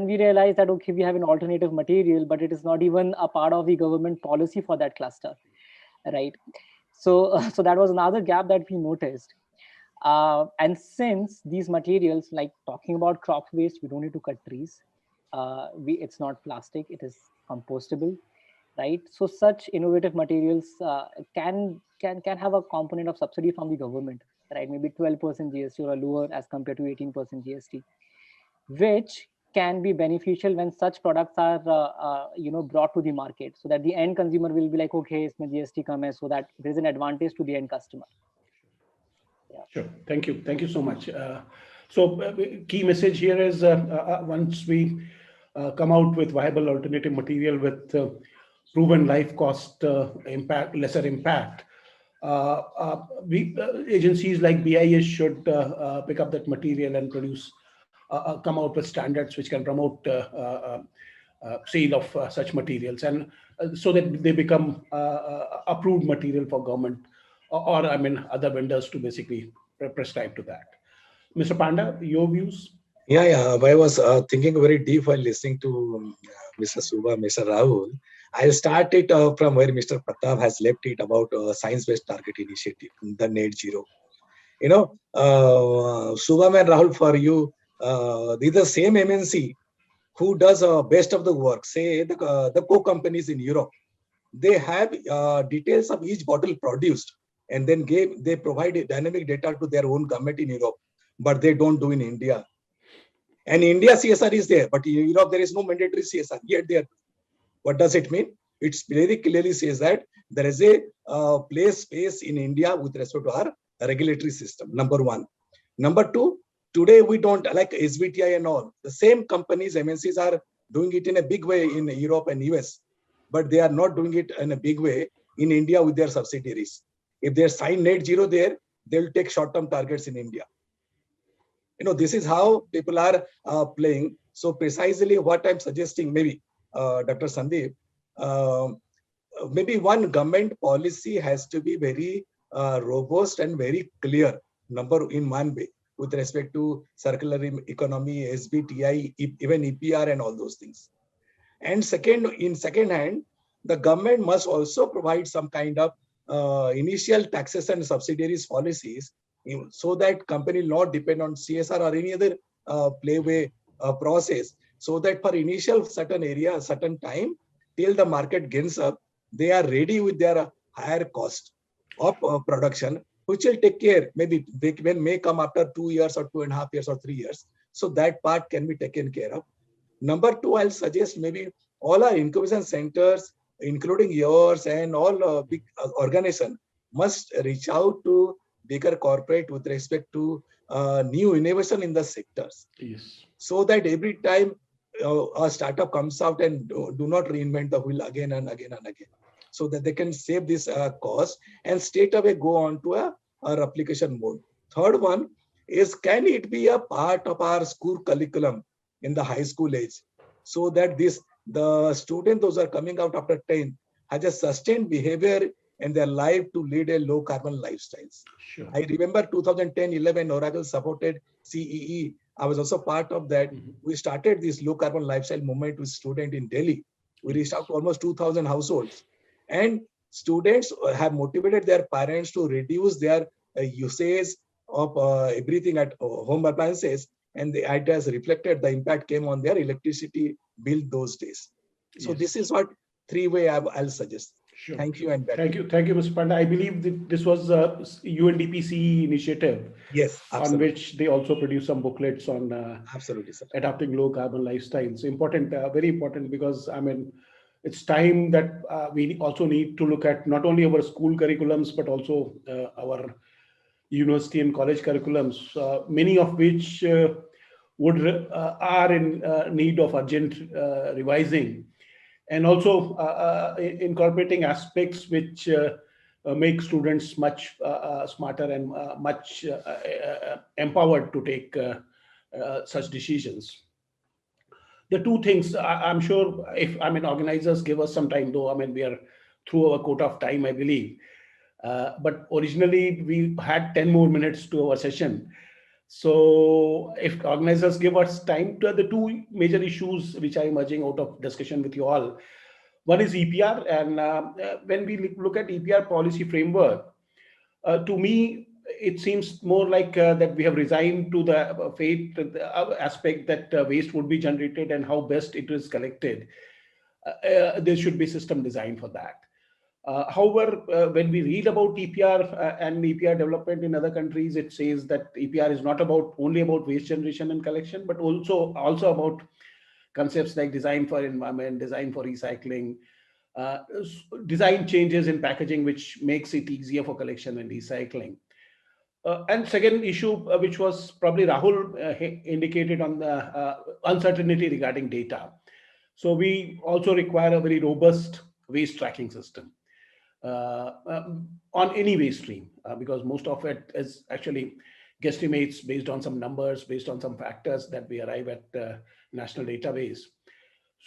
we realized that, okay, we have an alternative material, but it is not even a part of the government policy for that cluster, right? So so that was another gap that we noticed. And since these materials, like talking about crop waste, we don't need to cut trees. It's not plastic, it is compostable, right? So such innovative materials can have a component of subsidy from the government, right? Maybe 12% GST or lower as compared to 18% GST, which can be beneficial when such products are brought to the market, so that the end consumer will be like, okay, इसमें GST कम है, so that there is an advantage to the end customer. Sure. Thank you. Thank you so much. Key message here is once we come out with viable alternative material with proven life cost impact, lesser impact, agencies like BIS should pick up that material and produce, come out with standards which can promote sale of such materials, and so that they become approved material for government or I mean other vendors to basically prescribe to that. Mr. Panda, your views? Yeah. I was thinking very deep while listening to Mr. Suba, Mr. Rahul. I'll start it from where Mr. Pratap has left it about science-based target initiative, the net zero. You know, Suba and Rahul, for you, these are the same MNC who does best of the work. Say the co-companies in Europe, they have details of each bottle produced, and then they provide dynamic data to their own government in Europe, but they don't do in India. And India CSR is there, but in Europe there is no mandatory CSR yet there. What does it mean? It very clearly says that there is a space in India with respect to our regulatory system. Number one. Number two, today we don't, like SBTi and all, the same companies, MNCs are doing it in a big way in Europe and US, but they are not doing it in a big way in India with their subsidiaries. If they sign net zero there, they'll take short-term targets in India. You know, this is how people are playing. So precisely what I'm suggesting, maybe Dr. Sandeep, maybe one government policy has to be very robust and very clear, in one way, with respect to circular economy, SBTi, even EPR and all those things. And in second hand, the government must also provide some kind of initial taxes and subsidiaries policies, so that company not depend on CSR or any other playway process, so that for initial certain area, certain time, till the market gains up, they are ready with their higher cost of production, which will take care. Maybe they may come after 2 years or 2.5 years or 3 years. So that part can be taken care of. Number two, I'll suggest maybe all our incubation centers, including yours and all big organizations, must reach out to bigger corporate with respect to new innovation in the sectors. Yes. So that every time a startup comes out and do not reinvent the wheel again and again and again, so that they can save this cost and straight away go on to a replication mode. Third one is, can it be a part of our school curriculum in the high school age, so that the student, those are coming out after 10, has a sustained behavior in their life to lead a low carbon lifestyles. Sure. I remember 2010-11, Oracle supported CEE. I was also part of that. We started this low carbon lifestyle movement with students in Delhi. We reached out to almost 2,000 households, and students have motivated their parents to reduce their usage of everything at home appliances, and it has reflected, the impact came on their electricity bill those days. So Yes. this is what three-way I'll suggest. Sure. Thank you and back. Thank you, Mr. Panda. I believe that this was a UNDP initiative. Yes, absolutely. On which they also produce some booklets on Absolutely, sir. adopting low carbon lifestyles. Important, very important, because I mean, it's time that we also need to look at not only our school curriculums, but also our university and college curriculums, many of which are in need of urgent revising, and also incorporating aspects which make students much smarter and much empowered to take such decisions. The two things, I'm sure, if organizers give us some time, though we are through our quota of time, I believe. But originally we had 10 more minutes to our session. So if organizers give us time, to the two major issues which are emerging out of discussion with you all, one is EPR, and when we look at EPR policy framework, to me, it seems more like that we have resigned to the fate aspect that waste would be generated and how best it is collected. There should be system design for that. However, when we read about EPR and EPR development in other countries, it says that EPR is not only about waste generation and collection, but also about concepts like design for environment, design for recycling, design changes in packaging, which makes it easier for collection and recycling. And second issue, which was probably Rahul indicated on the uncertainty regarding data. So we also require a very robust waste tracking system on any waste stream, because most of it is actually guesstimates based on some numbers, based on some factors that we arrive at national database.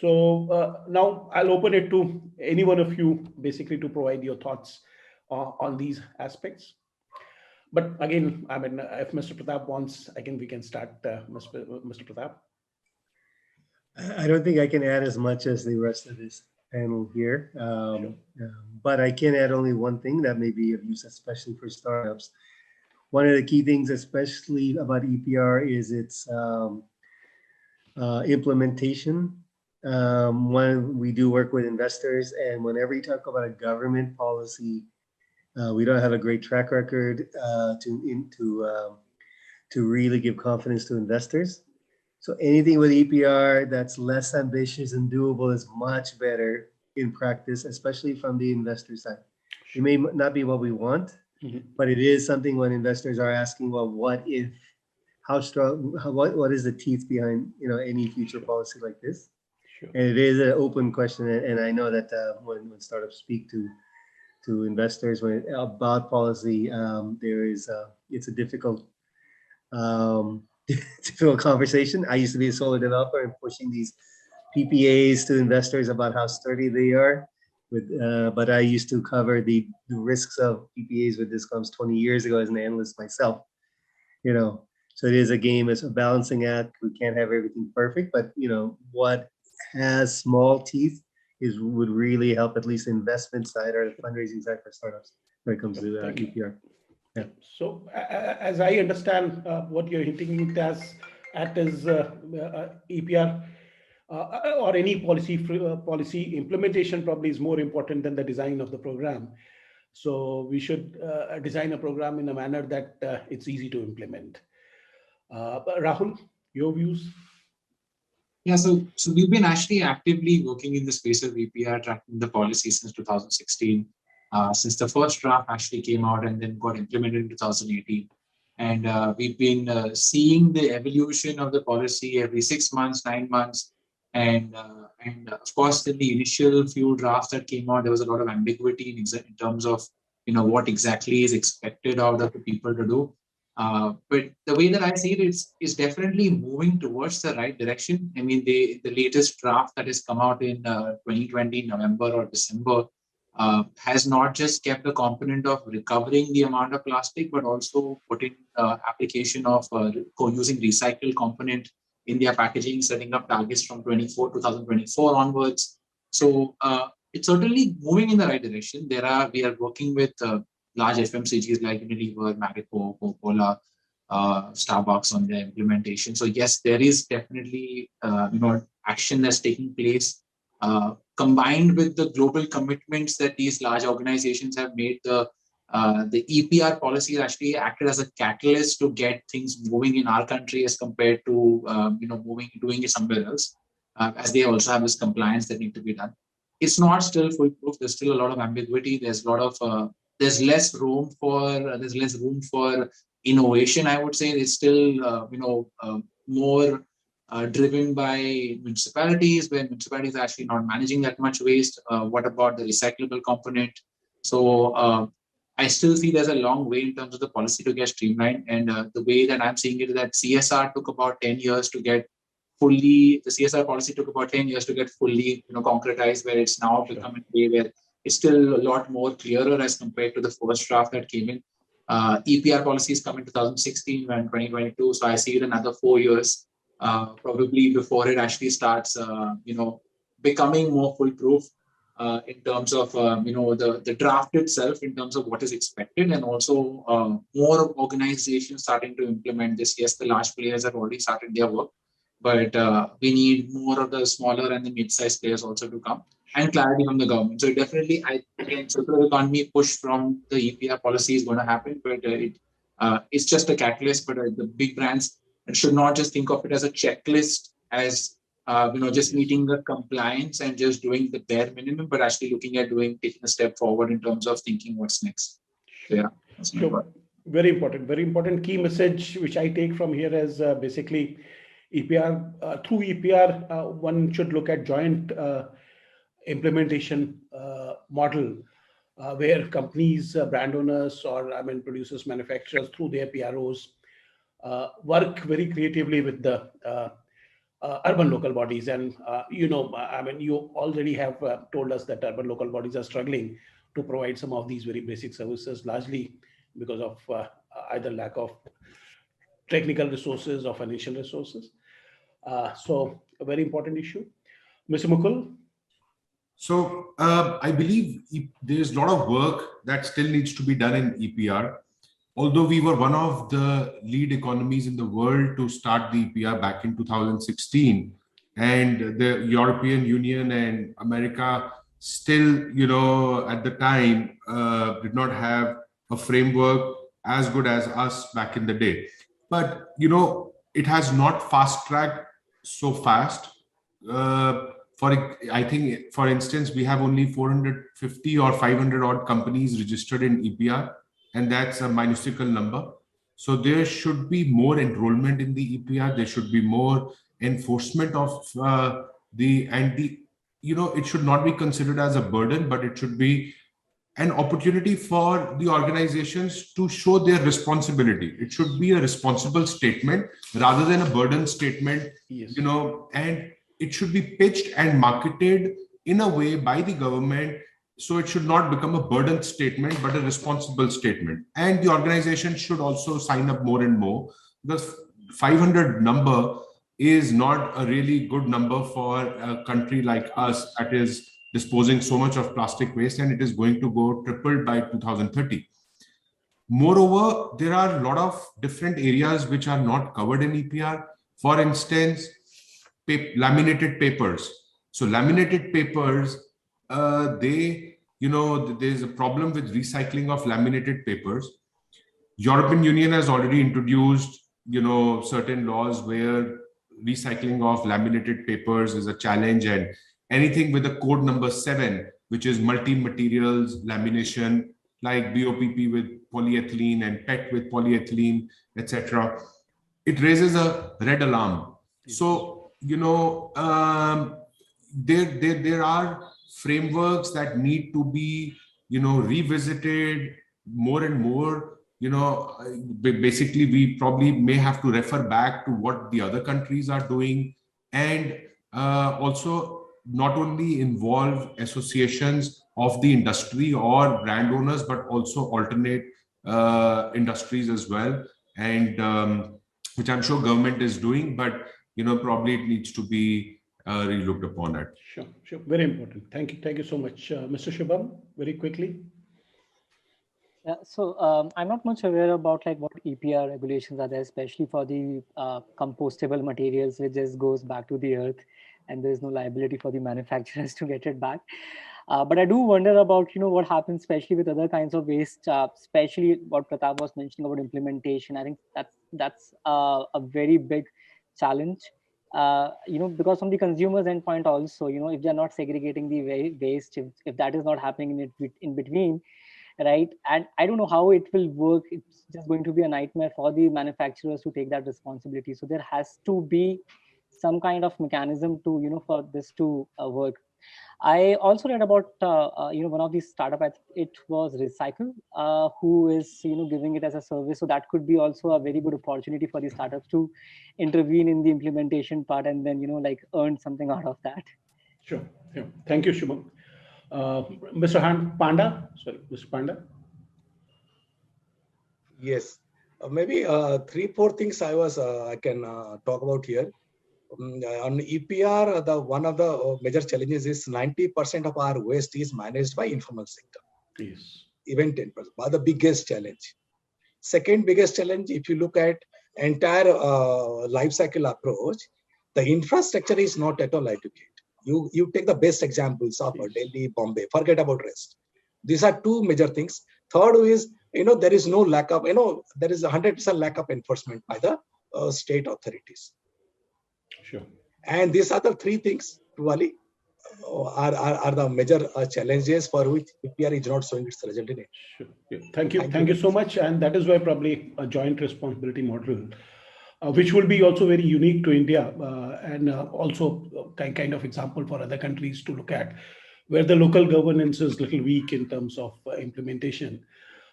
So now I'll open it to any one of you basically to provide your thoughts on these aspects. But again, I mean, if Mr. Pratap wants, I think we can start, Mr. Pratap. I don't think I can add as much as the rest of this panel here, but I can add only one thing that may be of use, especially for startups. One of the key things, especially about EPR, is its implementation. When we do work with investors, and whenever you talk about a government policy, we don't have a great track record to really give confidence to investors. So anything with EPR that's less ambitious and doable is much better in practice, especially from the investor side. It may not be what we want, but it is something when investors are asking, well, what if, how strong, what is the teeth behind, any future policy like this? Sure. And it is an open question, and I know that when startups speak to investors about policy, it's a difficult difficult conversation. I used to be a solar developer and pushing these PPAs to investors about how sturdy they are. But I used to cover the risks of PPAs with Discoms 20 years ago as an analyst myself. So it is a game, it's a balancing act. We can't have everything perfect, but what has small teeth would really help at least the investment side or the fundraising side for startups when it comes to EPR. Yeah. So as I understand, what you're hinting at is EPR or any policy implementation probably is more important than the design of the program. So we should design a program in a manner that it's easy to implement. Rahul, your views? Yeah, so we've been actually actively working in the space of EPR, tracking the policy since 2016. Since the first draft actually came out and then got implemented in 2018. And we've been seeing the evolution of the policy every 6 months, 9 months. And of course, in the initial few drafts that came out, there was a lot of ambiguity in terms of what exactly is expected out of the people to do. But the way that I see it is definitely moving towards the right direction. I mean, the latest draft that has come out in 2020, November or December, has not just kept the component of recovering the amount of plastic, but also putting application of using recycled component in their packaging, setting up targets from 2024 onwards. So it's certainly moving in the right direction. We are working with large FMCGs like Unilever, Marico, Coca-Cola, Starbucks on their implementation. So yes, there is definitely action that's taking place. Combined with the global commitments that these large organizations have made, the EPR policy actually acted as a catalyst to get things moving in our country as compared to doing it somewhere else, as they also have this compliance that need to be done. It's not still foolproof. There's still a lot of ambiguity. There's a lot of there's less room for innovation. I would say it's still more driven by municipalities, where municipalities are actually not managing that much waste. What about the recyclable component? So I still see there's a long way in terms of the policy to get streamlined. And the way that I'm seeing it is that CSR took about 10 years to get fully, the CSR policy took about 10 years to get fully concretized, where it's now become a way where it's still a lot more clearer as compared to the first draft that came in. EPR policies come in 2016 and 2022. So I see it another 4 years, probably before it actually starts, becoming more foolproof in terms of, the draft itself, in terms of what is expected, and also more organizations starting to implement this. Yes, the large players have already started their work, but we need more of the smaller and the mid-sized players also to come, and clarity from the government. So definitely, again, circular economy push from the EPR policy is going to happen, but it's just a catalyst. But the big brands should not just think of it as a checklist, as just meeting the compliance and just doing the bare minimum, but actually looking at taking a step forward in terms of thinking what's next. So, yeah, that's my part. Very important key message which I take from here is basically EPR. Through EPR, one should look at joint implementation model where companies, brand owners, or producers, manufacturers, through their PROs work very creatively with the urban local bodies. And you already have told us that urban local bodies are struggling to provide some of these very basic services, largely because of either lack of technical resources or financial resources. So a very important issue. Mr. Mukul? So I believe there's a lot of work that still needs to be done in EPR. Although we were one of the lead economies in the world to start the EPR back in 2016, and the European Union and America still, at the time, did not have a framework as good as us back in the day. But, it has not fast-tracked so fast. I think, for instance, we have only 450 or 500 odd companies registered in EPR, and that's a minuscule number. So there should be more enrollment in the EPR. There should be more enforcement of it should not be considered as a burden, but it should be an opportunity for the organizations to show their responsibility. It should be a responsible statement rather than a burden statement, Yes. And it should be pitched and marketed in a way by the government. So it should not become a burden statement, but a responsible statement. And the organization should also sign up more and more. The 500 number is not a really good number for a country like us that is disposing so much of plastic waste, and it is going to go triple by 2030. Moreover, there are a lot of different areas which are not covered in EPR. For instance, laminated papers. So laminated papers, there's a problem with recycling of laminated papers. European Union has already introduced, certain laws where recycling of laminated papers is a challenge, and anything with a code number 7, which is multi-materials lamination, like BOPP with polyethylene and PET with polyethylene, etc. It raises a red alarm. So, there are frameworks that need to be, revisited more and more. Basically, we probably may have to refer back to what the other countries are doing, and also not only involve associations of the industry or brand owners, but also alternate industries as well, and which I'm sure government is doing, but probably it needs to be relooked upon at. Sure. Very important. Thank you so much. Mr. Shubham, very quickly. Yeah, so I'm not much aware about what EPR regulations are there, especially for the compostable materials, which just goes back to the earth, and there's no liability for the manufacturers to get it back. But I do wonder about what happens, especially with other kinds of waste, especially what Pratap was mentioning about implementation. I think that's a very big challenge. Because from the consumer's endpoint also, if they're not segregating the waste, if that is not happening in between, right? And I don't know how it will work. It's just going to be a nightmare for the manufacturers to take that responsibility. So there has to be some kind of mechanism to, for this to work. I also read about, one of these startup, it was Recycle, who is, giving it as a service. So that could be also a very good opportunity for the startups to intervene in the implementation part and then, earn something out of that. Sure. Thank you, Shubham. Mr. Panda. Sorry, Mr. Panda. Yes, maybe 3-4 things I can talk about here. On EPR, the one of the major challenges is 90% of our waste is managed by informal sector, Yes. even 10%. But the biggest challenge. Second biggest challenge, if you look at entire life cycle approach, the infrastructure is not at all adequate. You take the best examples of Yes. Delhi, Bombay, forget about rest. These are two major things. Third is, there is no lack of, there is 100% lack of enforcement by the state authorities. Sure. And these are the three things, probably, are the major challenges for which EPR is not showing its result in it. Sure. Yeah. Thank you. Thank Thank you. you so much. And that is why probably a joint responsibility model, which will be also very unique to India, and also kind of example for other countries to look at, where the local governance is little weak in terms of implementation,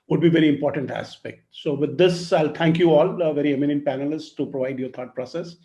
would be very important aspect. So with this, I'll thank you all, very eminent panelists, to provide your thought process.